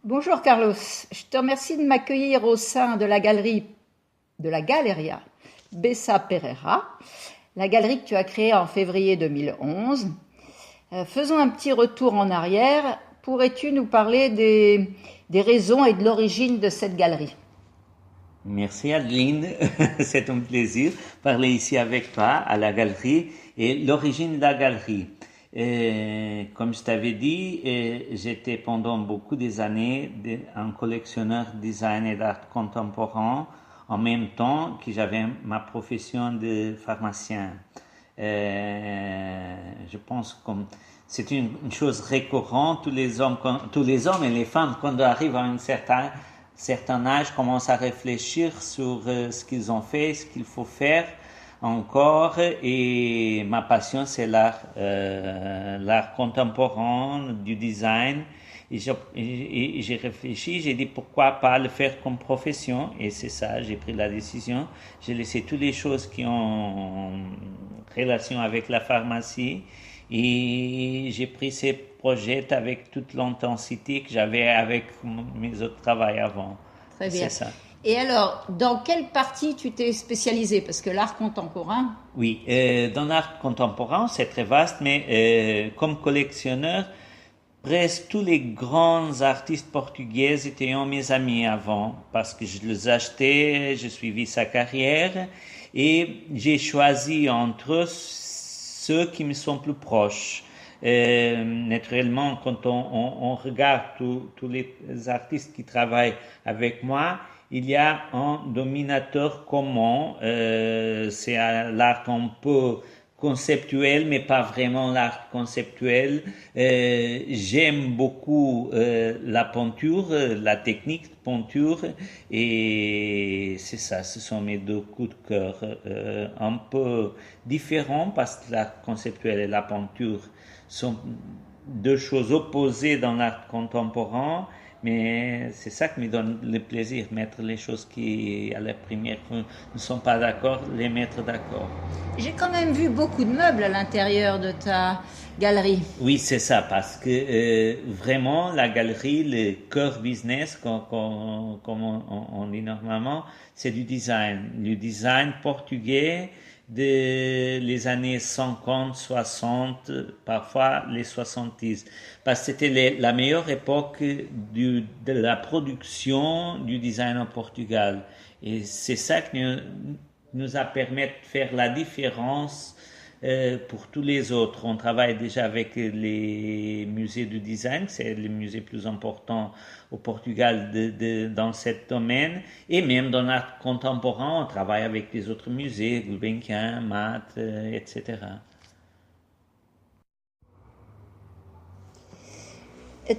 Bonjour Carlos, je te remercie de m'accueillir au sein de la galerie de la Galeria Bessa Pereira, la galerie que tu as créée en février 2011. Faisons un petit retour en arrière. Pourrais-tu nous parler des raisons et de l'origine de cette galerie? Merci Adeline, c'est un plaisir de parler ici avec toi à la galerie et l'origine de la galerie. Comme je t'avais dit, j'étais pendant beaucoup des années un collectionneur de design et d'art contemporain en même temps que j'avais ma profession de pharmacien. Je pense que c'est une chose récurrente, tous les hommes et les femmes, quand ils arrivent à un certain âge, commencent à réfléchir sur ce qu'ils ont fait, ce qu'il faut faire encore. Et ma passion, c'est l'art contemporain, du design. Et j'ai réfléchi, j'ai dit pourquoi pas le faire comme profession. Et c'est ça, j'ai pris la décision. J'ai laissé toutes les choses qui ont relation avec la pharmacie. Et j'ai pris ces projets avec toute l'intensité que j'avais avec mes autres travails avant. Très bien. C'est ça. Et alors, dans quelle partie tu t'es spécialisé? Parce que l'art contemporain, Oui, dans l'art contemporain, c'est très vaste, mais comme collectionneur, presque tous les grands artistes portugais étaient mes amis avant, parce que je les achetais, j'ai suivi sa carrière, et j'ai choisi entre eux ceux qui me sont plus proches. Naturellement, quand on regarde tous les artistes qui travaillent avec moi, il y a un dominateur commun. C'est l'art un peu conceptuel, mais pas vraiment l'art conceptuel. J'aime beaucoup la peinture, la technique de peinture, et c'est ça, ce sont mes deux coups de cœur. Un peu différents parce que l'art conceptuel et la peinture sont deux choses opposées dans l'art contemporain, mais c'est ça qui me donne le plaisir, mettre les choses qui, à la première, ne sont pas d'accord, les mettre d'accord. j'ai quand même vu beaucoup de meubles à l'intérieur de ta galerie. Oui, c'est ça, parce que vraiment, la galerie, le cœur business, comme on dit normalement, c'est du design. Du design portugais de les années 50, 60, parfois les 70. Parce que c'était la meilleure époque de la production du design en Portugal. Et c'est ça qui nous a permis de faire la différence pour tous les autres. On travaille déjà avec les musées du design, c'est les musées plus importants au Portugal dans ce domaine, et même dans l'art contemporain, on travaille avec les autres musées, Gulbenkian, Mat, etc.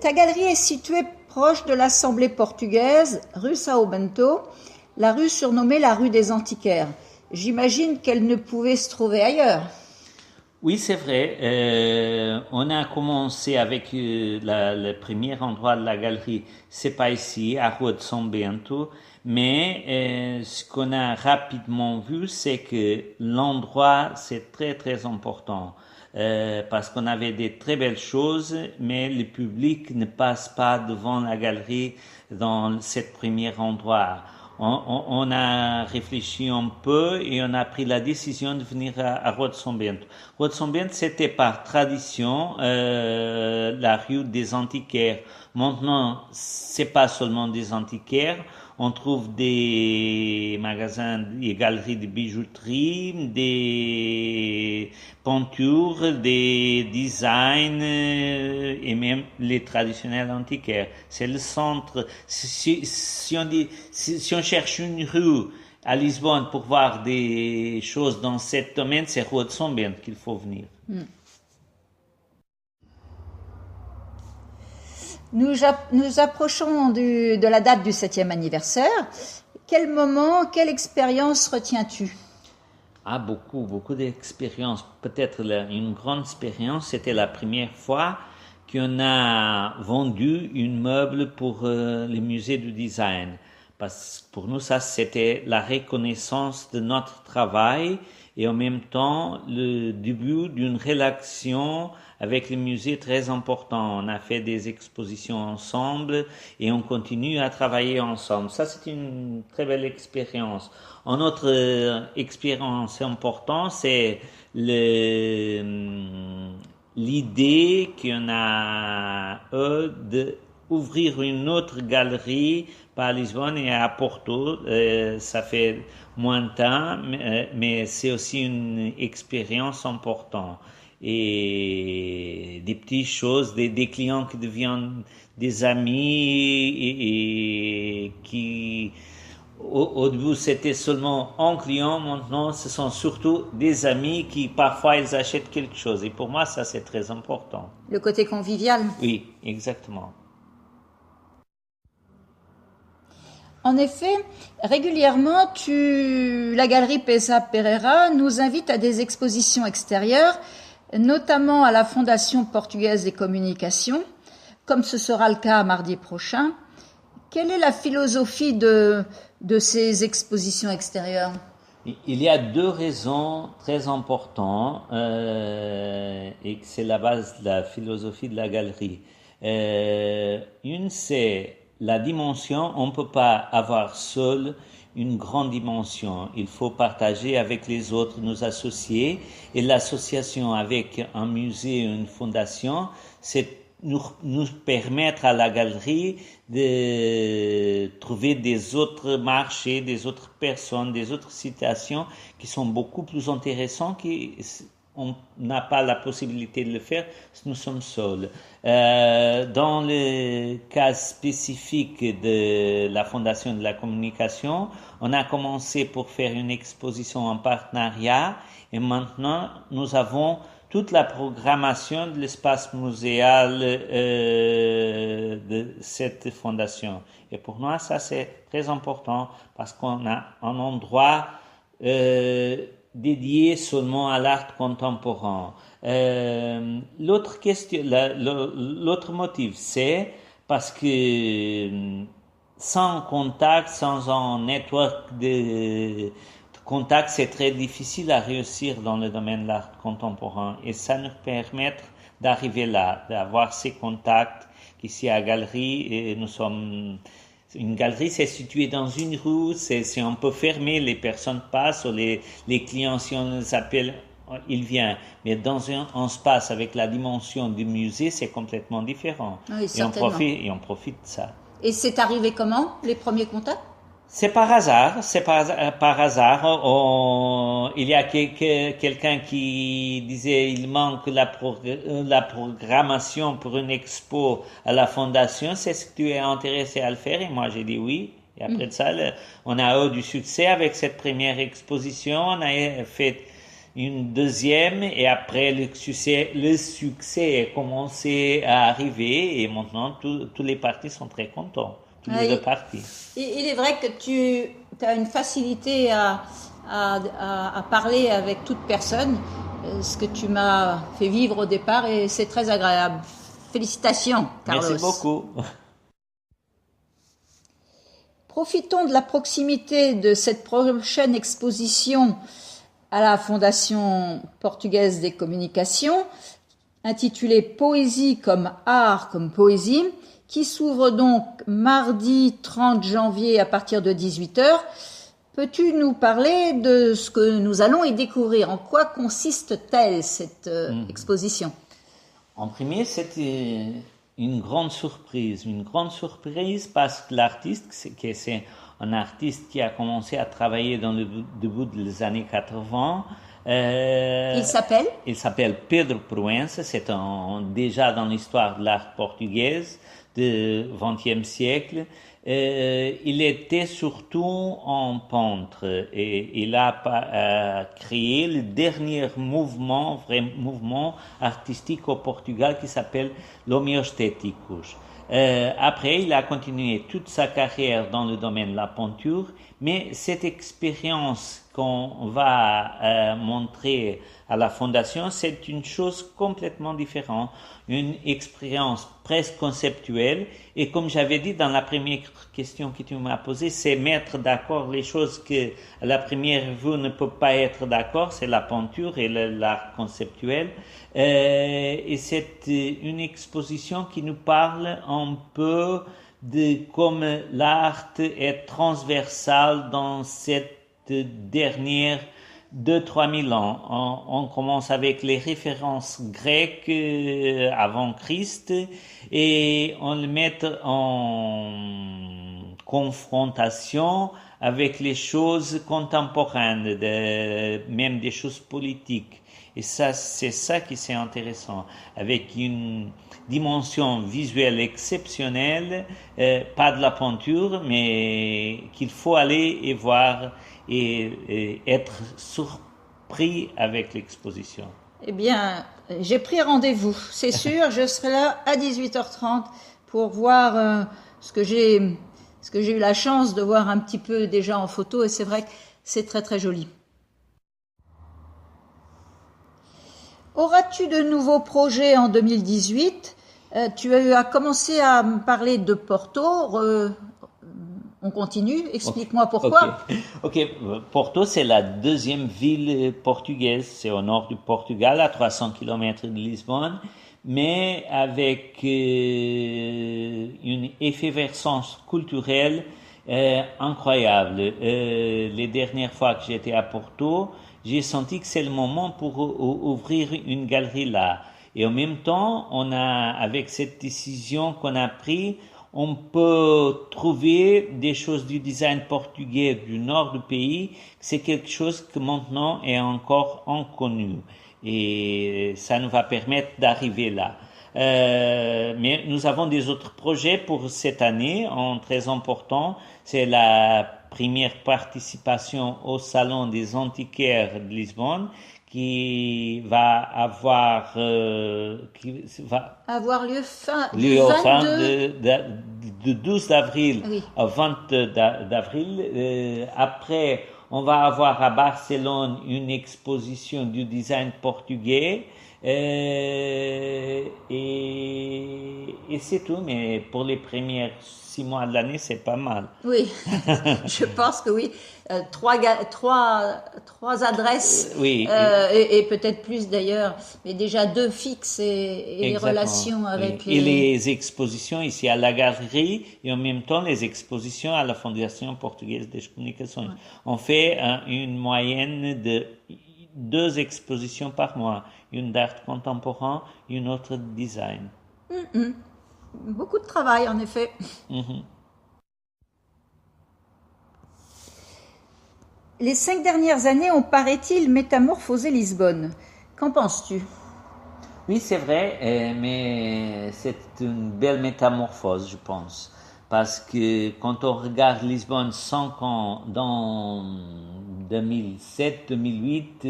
Ta galerie est située proche de l'Assemblée portugaise, rue Sao Bento, la rue surnommée la rue des Antiquaires. J'imagine qu'elle ne pouvait se trouver ailleurs. Oui, c'est vrai. On a commencé avec le premier endroit de la galerie. C'est pas ici, à Rua de São Bento, mais ce qu'on a rapidement vu, c'est que l'endroit c'est très très important parce qu'on avait des très belles choses, mais le public ne passe pas devant la galerie dans ce premier endroit. On a réfléchi un peu et on a pris la décision de venir à Rua de São Bento. Rua de São Bento, c'était par tradition la rue des antiquaires. Maintenant, c'est pas seulement des antiquaires. On trouve des magasins et galeries de bijouterie, des peintures, des designs et même les traditionnels antiquaires. C'est le centre. Si on cherche une rue à Lisbonne pour voir des choses dans ce domaine, c'est Rua de São Bento qu'il faut venir. Nous approchons de la date du 7e anniversaire. Quel moment, quelle expérience retiens-tu? Ah, beaucoup d'expériences. Peut-être une grande expérience, c'était la première fois qu'on a vendu une meuble pour le musée du design. Parce que pour nous, ça, c'était la reconnaissance de notre travail et en même temps le début d'une relation avec le musée très important. On a fait des expositions ensemble et on continue à travailler ensemble. Ça, c'est une très belle expérience. Une autre expérience importante, c'est l'idée qu'on a d'ouvrir une autre galerie à Lisbonne et à Porto. Ça fait moins de temps, mais c'est aussi une expérience importante. Et des petites choses, des clients qui deviennent des amis et qui, au début, c'était seulement un client. Maintenant, ce sont surtout des amis qui, parfois, ils achètent quelque chose. Et pour moi, ça, c'est très important. Le côté convivial. Oui, exactement. En effet, régulièrement, la galerie Pesa Pereira nous invite à des expositions extérieures, notamment à la Fondation portugaise des communications, comme ce sera le cas mardi prochain. Quelle est la philosophie de ces expositions extérieures ? Il y a deux raisons très importantes et c'est la base de la philosophie de la galerie. Une, c'est la dimension. On ne peut pas avoir seul une grande dimension. Il faut partager avec les autres, nous associer. Et l'association avec un musée ou une fondation, c'est nous permettre à la galerie de trouver des autres marchés, des autres personnes, des autres situations qui sont beaucoup plus intéressantes, on n'a pas la possibilité de le faire si nous sommes seuls. Dans le cas spécifique de la Fondation de la communication, on a commencé pour faire une exposition en partenariat et maintenant nous avons toute la programmation de l'espace muséal de cette fondation. Et pour moi, ça c'est très important parce qu'on a un endroit dédié seulement à l'art contemporain. L'autre motif, c'est parce que sans contact, sans un network de contact, c'est très difficile à réussir dans le domaine de l'art contemporain. Et ça nous permet d'arriver là, d'avoir ces contacts qu'ici à la galerie, et nous sommes... Une galerie, c'est situé dans une rue, c'est un peu fermé, les personnes passent, ou les clients, si on les appelle, ils viennent. Mais dans un espace avec la dimension du musée, c'est complètement différent. Oui, et on profite de ça. Et c'est arrivé comment, les premiers contacts ? C'est par hasard, il y a quelqu'un qui disait il manque la programmation pour une expo à la fondation, c'est ce que tu es intéressé à le faire? Et moi j'ai dit oui. Et après ça, on a eu du succès avec cette première exposition, on a fait une deuxième et après le succès a commencé à arriver et maintenant tous les parties sont très contents. Les deux parties. Il est vrai que tu as une facilité à parler avec toute personne, ce que tu m'as fait vivre au départ et c'est très agréable. Félicitations, Carlos. Merci beaucoup. Profitons de la proximité de cette prochaine exposition à la Fondation portugaise des communications, intitulée Poésie comme art comme poésie, qui s'ouvre donc mardi 30 janvier à partir de 18h. Peux-tu nous parler de ce que nous allons y découvrir? En quoi consiste-t-elle cette exposition? En premier, c'était une grande surprise parce que l'artiste, c'est un artiste qui a commencé à travailler dans le début des années 80. Il s'appelle Pedro Proença, c'est déjà dans l'histoire de l'art portugaise du XXe siècle. Il était surtout un peintre et il a créé le dernier vrai mouvement artistique au Portugal qui s'appelle l'homéostéticus. Après, il a continué toute sa carrière dans le domaine de la peinture, mais cette expérience qu'on va montrer à la fondation, c'est une chose complètement différente, une expérience presque conceptuelle. Et comme j'avais dit dans la première question que tu m'as posée, c'est mettre d'accord les choses que à la première vue ne peut pas être d'accord, c'est la peinture et l'art conceptuel. Et c'est une exposition qui nous parle un peu de comme l'art est transversal dans cette dernière 2-3 000 ans. On commence avec les références grecques avant Christ et on le met en confrontation avec les choses contemporaines, même des choses politiques. Et ça, c'est ça qui c'est intéressant, avec une dimension visuelle exceptionnelle, pas de la peinture, mais qu'il faut aller et voir et être surpris avec l'exposition. Eh bien, j'ai pris rendez-vous, c'est sûr, je serai là à 18h30 pour voir ce que j'ai eu la chance de voir un petit peu déjà en photo, et c'est vrai que c'est très très joli. Auras-tu de nouveaux projets en 2018 ? Tu as commencé à me parler de Porto. On continue. Explique-moi pourquoi. Ok. Porto, c'est la deuxième ville portugaise. C'est au nord du Portugal, à 300 km de Lisbonne, mais avec une effervescence culturelle incroyable. Les dernières fois que j'étais à Porto, j'ai senti que c'est le moment pour ouvrir une galerie là. Et en même temps, avec cette décision qu'on a prise, on peut trouver des choses du design portugais du nord du pays. C'est quelque chose que maintenant est encore inconnu. Et ça nous va permettre d'arriver là. Mais nous avons des autres projets pour cette année, très importants. C'est la première participation au Salon des antiquaires de Lisbonne, qui va avoir lieu fin de 12 d'avril oui. au 22 d'avril. Après, on va avoir à Barcelone une exposition du design portugais. Et c'est tout, mais pour les premiers 6 mois de l'année, c'est pas mal. Oui, je pense que oui. Trois adresses, oui, et peut-être plus d'ailleurs, mais déjà 2 fixes et les relations avec et les expositions ici à la galerie et en même temps les expositions à la Fondation portugaise de communication. Ouais. On fait une moyenne de 2 expositions par mois, une d'art contemporain, une autre de design. Beaucoup de travail en effet. Les 5 dernières années ont, paraît-il, métamorphosé Lisbonne. Qu'en penses-tu ? Oui, c'est vrai, mais c'est une belle métamorphose, je pense. Parce que quand on regarde Lisbonne 5 ans dans 2007, 2008,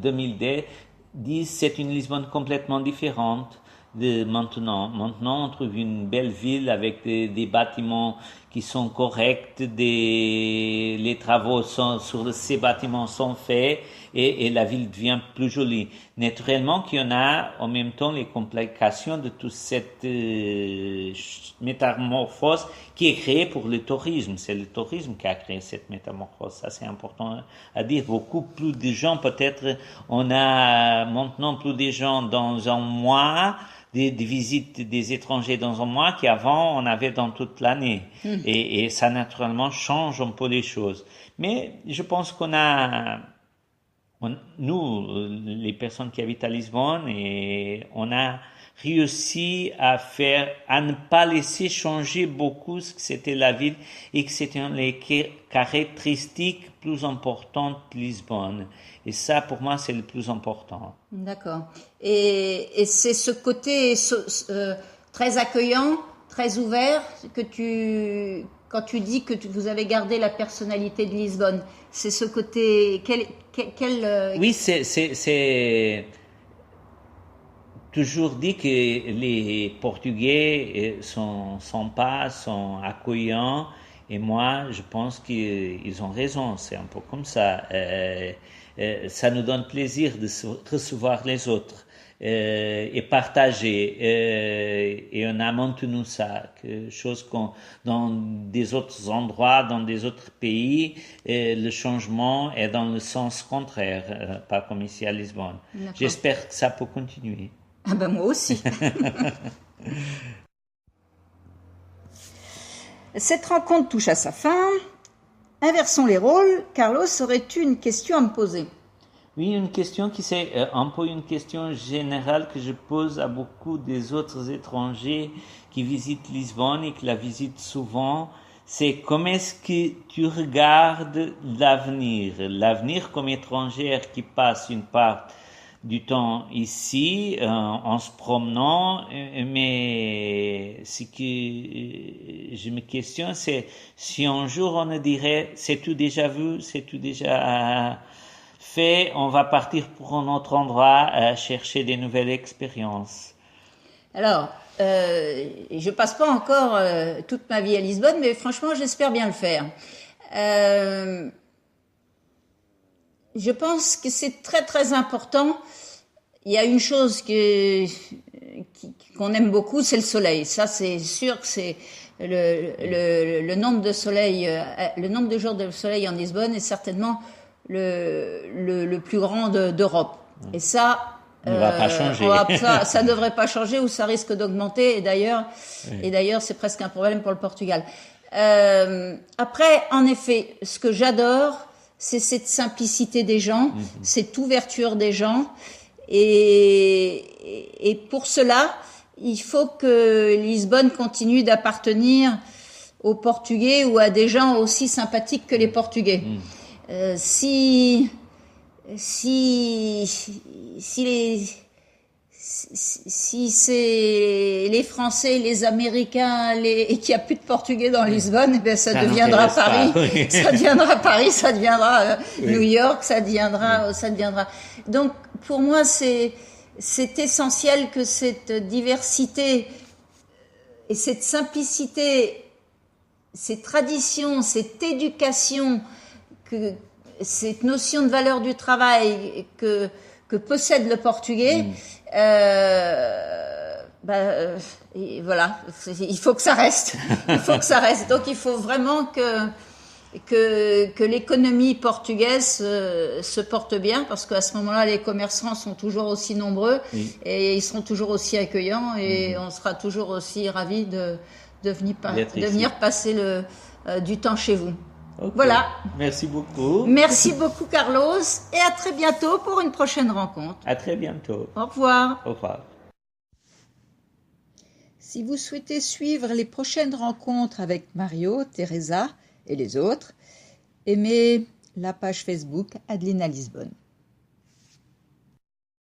2010, c'est une Lisbonne complètement différente de maintenant. Maintenant, on trouve une belle ville avec des bâtiments qui sont corrects, les travaux sur ces bâtiments sont faits et la ville devient plus jolie. Naturellement qu'il y en a en même temps les complications de toute cette métamorphose qui est créée pour le tourisme. C'est le tourisme qui a créé cette métamorphose. Ça, c'est important à dire. Beaucoup plus de gens, peut-être, on a maintenant plus de gens dans un mois, des visites des étrangers dans un mois qu'avant on avait dans toute l'année. Et ça naturellement change un peu les choses. Mais je pense nous, les personnes qui habitent à Lisbonne, et on a réussi à ne pas laisser changer beaucoup ce que c'était la ville et que c'était les caractéristiques plus importantes de Lisbonne. Et ça, pour moi, c'est le plus important. D'accord. Et c'est ce côté très accueillant, très ouvert, quand tu dis que vous avez gardé la personnalité de Lisbonne, c'est ce côté Oui, c'est toujours dit que les Portugais sont sympas, sont accueillants Et moi, je pense qu'ils ont raison, c'est un peu comme ça. Ça nous donne plaisir de recevoir les autres et partager. Et on a maintenu ça, chose qu'on dans des autres endroits, dans des autres pays, le changement est dans le sens contraire, pas comme ici à Lisbonne. D'accord. J'espère que ça peut continuer. Ah ben moi aussi. Cette rencontre touche à sa fin. Inversons les rôles. Carlos, aurais-tu une question à me poser? Oui, une question qui c'est un peu une question générale que je pose à beaucoup des autres étrangers qui visitent Lisbonne et qui la visitent souvent. C'est comment est-ce que tu regardes l'avenir comme étrangère qui passe une part du temps ici en se promenant, mais ce que je me questionne, c'est si un jour on ne dirait c'est tout déjà vu, c'est tout déjà fait, on va partir pour un autre endroit chercher des nouvelles expériences. Alors, je passe pas encore toute ma vie à Lisbonne, mais franchement, j'espère bien le faire. Je pense que c'est très très important. Il y a une chose qu'on aime beaucoup, c'est le soleil. Ça, c'est sûr que c'est le nombre de soleil, le nombre de jours de soleil en Lisbonne est certainement le plus grand d'Europe. Et ça, ne va pas changer. Ça devrait pas changer ou ça risque d'augmenter. Et d'ailleurs, c'est presque un problème pour le Portugal. Après, en effet, ce que j'adore, c'est cette simplicité des gens, cette ouverture des gens. Et pour cela, il faut que Lisbonne continue d'appartenir aux Portugais ou à des gens aussi sympathiques que les Portugais. Si c'est les Français, les Américains, et qu'il n'y a plus de Portugais dans Lisbonne, ben ça deviendra Paris, oui. Ça deviendra Paris, ça deviendra New York, ça deviendra. Donc pour moi c'est essentiel que cette diversité et cette simplicité, ces traditions, cette éducation, cette notion de valeur du travail que possède le portugais, voilà, il faut que ça reste. Donc il faut vraiment que l'économie portugaise se porte bien, parce qu'à ce moment-là, les commerçants sont toujours aussi nombreux et ils seront toujours aussi accueillants et on sera toujours aussi ravis de venir passer du temps chez vous. Okay. Voilà. Merci beaucoup. Merci beaucoup, Carlos, et à très bientôt pour une prochaine rencontre. À très bientôt. Au revoir. Au revoir. Si vous souhaitez suivre les prochaines rencontres avec Mario, Teresa et les autres, aimez la page Facebook Adelina Lisbonne.